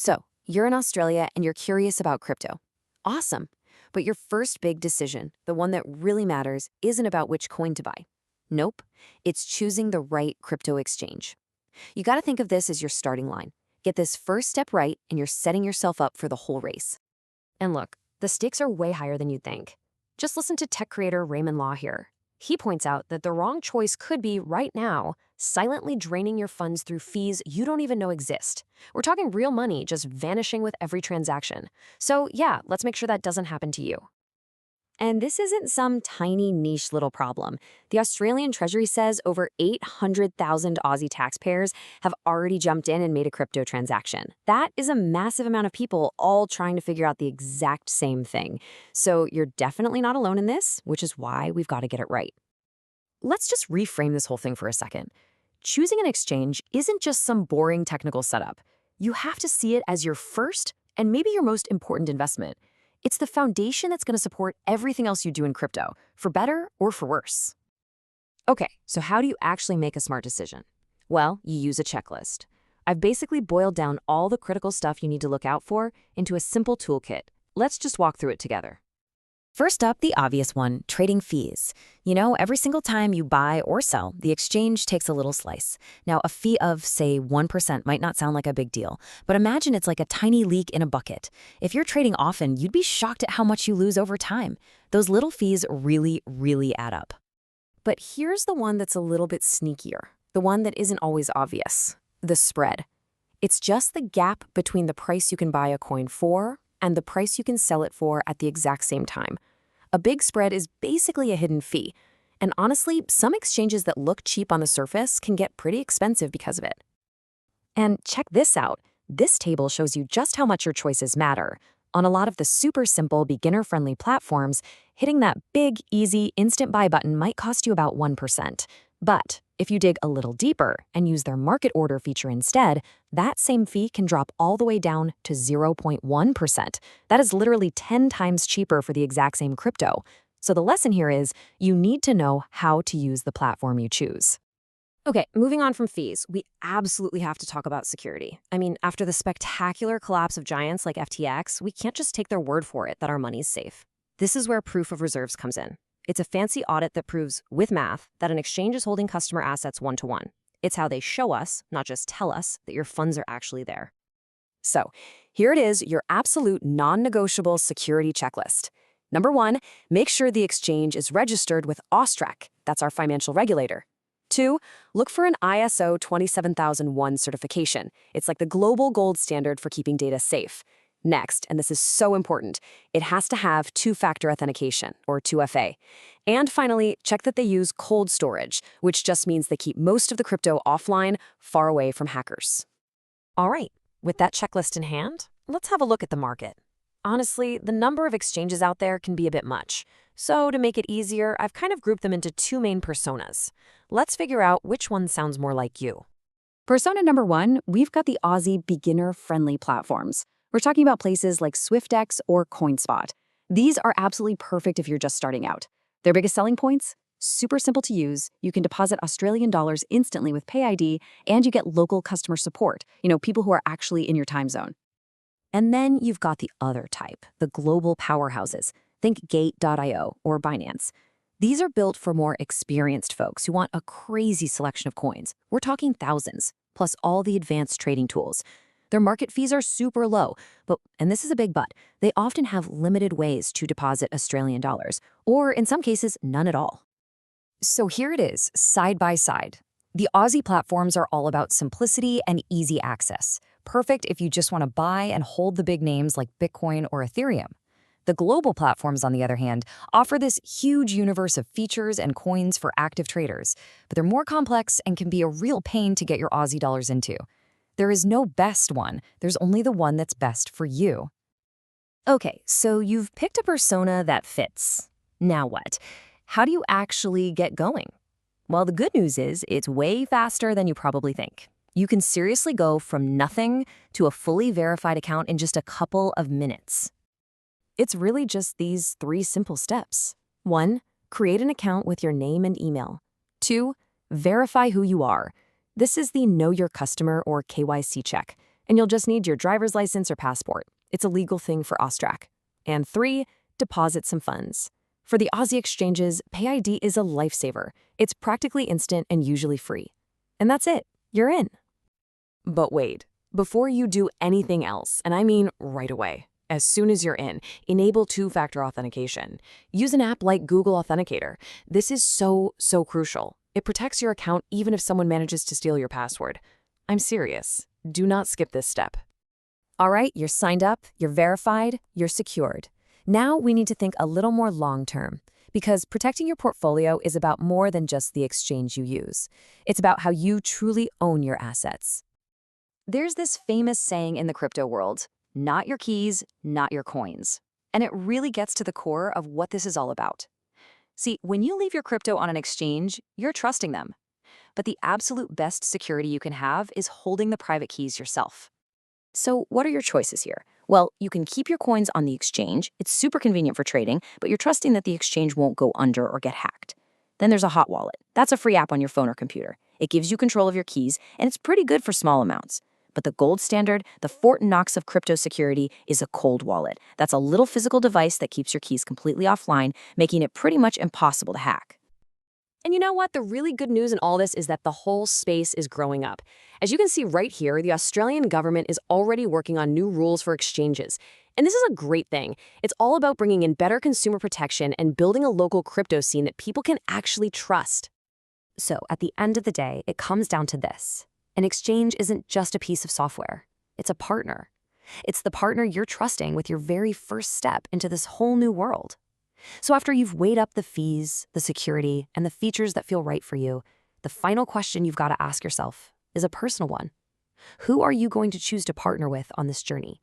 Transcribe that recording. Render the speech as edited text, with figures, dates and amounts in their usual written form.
So, you're in Australia and you're curious about crypto. Awesome. But your first big decision, the one that really matters, isn't about which coin to buy. Nope. It's choosing the right crypto exchange. You got to think of this as your starting line. Get this first step right, and you're setting yourself up for the whole race. And look, the stakes are way higher than you'd think. Just listen to tech creator Raymond Law here. He points out that the wrong choice could be, right now, silently draining your funds through fees you don't even know exist. We're talking real money just vanishing with every transaction. So yeah, let's make sure that doesn't happen to you. And this isn't some tiny niche little problem. The Australian Treasury says over 800,000 Aussie taxpayers have already jumped in and made a crypto transaction. That is a massive amount of people all trying to figure out the exact same thing. So you're definitely not alone in this, which is why we've got to get it right. Let's just reframe this whole thing for a second. Choosing an exchange isn't just some boring technical setup. You have to see it as your first and maybe your most important investment. It's the foundation that's going to support everything else you do in crypto, for better or for worse. Okay, so how do you actually make a smart decision? Well, you use a checklist. I've basically boiled down all the critical stuff you need to look out for into a simple toolkit. Let's just walk through it together. First up, the obvious one, trading fees. You know, every single time you buy or sell, the exchange takes a little slice. Now, a fee of, say, 1% might not sound like a big deal, but imagine it's like a tiny leak in a bucket. If you're trading often, you'd be shocked at how much you lose over time. Those little fees really add up. But here's the one that's a little bit sneakier, the one that isn't always obvious, the spread. It's just the gap between the price you can buy a coin for and the price you can sell it for at the exact same time. A big spread is basically a hidden fee. And honestly, some exchanges that look cheap on the surface can get pretty expensive because of it. And check this out. This table shows you just how much your choices matter. On a lot of the super simple, beginner-friendly platforms, hitting that big, easy, instant buy button might cost you about 1%. But if you dig a little deeper and use their market order feature instead, that same fee can drop all the way down to 0.1%. That is literally 10 times cheaper for the exact same crypto. So the lesson here is you need to know how to use the platform you choose. Okay, moving on from fees, we absolutely have to talk about security. I mean, after the spectacular collapse of giants like FTX, we can't just take their word for it that our money's safe. This is where proof of reserves comes in. It's a fancy audit that proves, with math, that an exchange is holding customer assets one-to-one. It's how they show us, not just tell us, that your funds are actually there. So, here it is, your absolute non-negotiable security checklist. Number 1, make sure the exchange is registered with AUSTRAC. That's our financial regulator. 2, look for an ISO 27001 certification. It's like the global gold standard for keeping data safe. Next, and this is so important, it has to have two-factor authentication, or 2FA. And finally, check that they use cold storage, which just means they keep most of the crypto offline, far away from hackers. All right, with that checklist in hand, let's have a look at the market. Honestly, the number of exchanges out there can be a bit much. So to make it easier, I've kind of grouped them into two main personas. Let's figure out which one sounds more like you. Persona number 1, we've got the Aussie beginner-friendly platforms. We're talking about places like SwiftX or CoinSpot. These are absolutely perfect if you're just starting out. Their biggest selling points? Super simple to use. You can deposit Australian dollars instantly with PayID, and you get local customer support, people who are actually in your time zone. And then you've got the other type, the global powerhouses. Think Gate.io or Binance. These are built for more experienced folks who want a crazy selection of coins. We're talking thousands, plus all the advanced trading tools. Their market fees are super low, and this is a big but, they often have limited ways to deposit Australian dollars, or in some cases, none at all. So here it is, side by side. The Aussie platforms are all about simplicity and easy access, perfect if you just want to buy and hold the big names like Bitcoin or Ethereum. The global platforms, on the other hand, offer this huge universe of features and coins for active traders, but they're more complex and can be a real pain to get your Aussie dollars into. There is no best one, there's only the one that's best for you. Okay, so you've picked a persona that fits. Now what? How do you actually get going? Well, the good news is it's way faster than you probably think. You can seriously go from nothing to a fully verified account in just a couple of minutes. It's really just these 3 simple steps. 1, create an account with your name and email. 2, verify who you are. This is the Know Your Customer or KYC check. And you'll just need your driver's license or passport. It's a legal thing for AUSTRAC. And 3, deposit some funds. For the Aussie exchanges, PayID is a lifesaver. It's practically instant and usually free. And that's it. You're in. But wait, before you do anything else, and I mean right away, as soon as you're in, enable two-factor authentication. Use an app like Google Authenticator. This is so crucial. It protects your account even if someone manages to steal your password. I'm serious. Do not skip this step. All right, you're signed up, you're verified, you're secured. Now we need to think a little more long-term, because protecting your portfolio is about more than just the exchange you use. It's about how you truly own your assets. There's this famous saying in the crypto world, not your keys, not your coins. And it really gets to the core of what this is all about. See, when you leave your crypto on an exchange, you're trusting them. But the absolute best security you can have is holding the private keys yourself. So what are your choices here? Well, you can keep your coins on the exchange. It's super convenient for trading, but you're trusting that the exchange won't go under or get hacked. Then there's a hot wallet. That's a free app on your phone or computer. It gives you control of your keys, and it's pretty good for small amounts. But the gold standard, the Fort Knox of crypto security, is a cold wallet. That's a little physical device that keeps your keys completely offline, making it pretty much impossible to hack. And you know what? The really good news in all this is that the whole space is growing up. As you can see right here, the Australian government is already working on new rules for exchanges. And this is a great thing. It's all about bringing in better consumer protection and building a local crypto scene that people can actually trust. So at the end of the day, it comes down to this. An exchange isn't just a piece of software. It's a partner. It's the partner you're trusting with your very first step into this whole new world. So after you've weighed up the fees, the security, and the features that feel right for you, the final question you've got to ask yourself is a personal one. Who are you going to choose to partner with on this journey?